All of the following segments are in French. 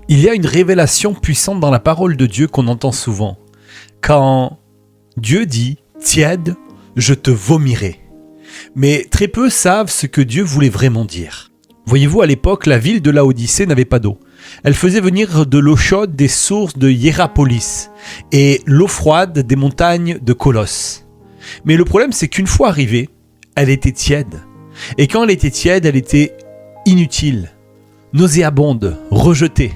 Il y a une révélation puissante dans la parole de Dieu qu'on entend souvent. Quand Dieu dit « tiède, je te vomirai ». Mais très peu savent ce que Dieu voulait vraiment dire. Voyez-vous, à l'époque, la ville de Laodicée n'avait pas d'eau. Elle faisait venir de l'eau chaude des sources de Hiérapolis et l'eau froide des montagnes de Colosse. Mais le problème, c'est qu'une fois arrivée, elle était tiède. Et quand elle était tiède, elle était inutile, nauséabonde, rejetée.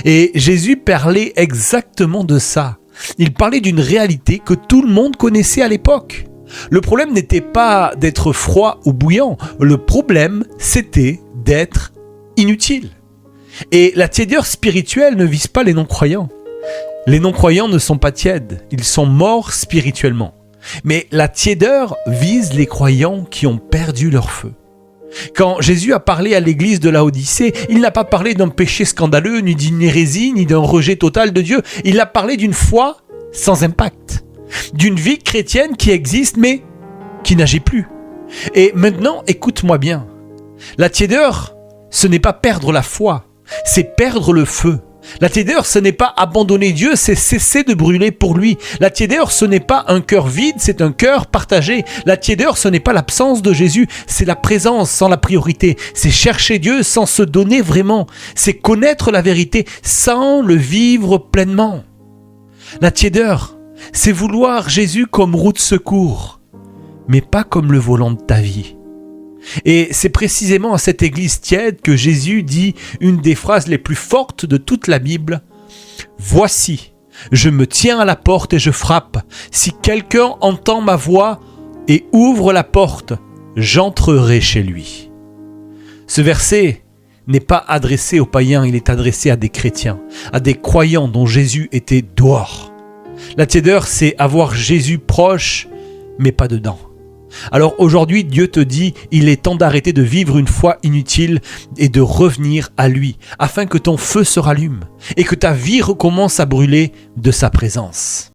Et Jésus parlait exactement de ça. Il parlait d'une réalité que tout le monde connaissait à l'époque. Le problème n'était pas d'être froid ou bouillant. Le problème, c'était d'être inutile. Et la tiédeur spirituelle ne vise pas les non-croyants. Les non-croyants ne sont pas tièdes, ils sont morts spirituellement. Mais la tiédeur vise les croyants qui ont perdu leur feu. Quand Jésus a parlé à l'église de Laodicée, il n'a pas parlé d'un péché scandaleux, ni d'une hérésie, ni d'un rejet total de Dieu. Il a parlé d'une foi sans impact, d'une vie chrétienne qui existe mais qui n'agit plus. Et maintenant, écoute-moi bien. La tiédeur, ce n'est pas perdre la foi, c'est perdre le feu. La tiédeur, ce n'est pas abandonner Dieu, c'est cesser de brûler pour lui. La tiédeur, ce n'est pas un cœur vide, c'est un cœur partagé. La tiédeur, ce n'est pas l'absence de Jésus, c'est la présence sans la priorité. C'est chercher Dieu sans se donner vraiment. C'est connaître la vérité sans le vivre pleinement. La tiédeur, c'est vouloir Jésus comme roue de secours, mais pas comme le volant de ta vie. Et c'est précisément à cette église tiède que Jésus dit une des phrases les plus fortes de toute la Bible. « Voici, je me tiens à la porte et je frappe. Si quelqu'un entend ma voix et ouvre la porte, j'entrerai chez lui. » Ce verset n'est pas adressé aux païens, il est adressé à des chrétiens, à des croyants dont Jésus était dehors. La tiédeur, c'est avoir Jésus proche, mais pas dedans. Alors aujourd'hui, Dieu te dit, il est temps d'arrêter de vivre une foi inutile et de revenir à lui, afin que ton feu se rallume et que ta vie recommence à brûler de sa présence.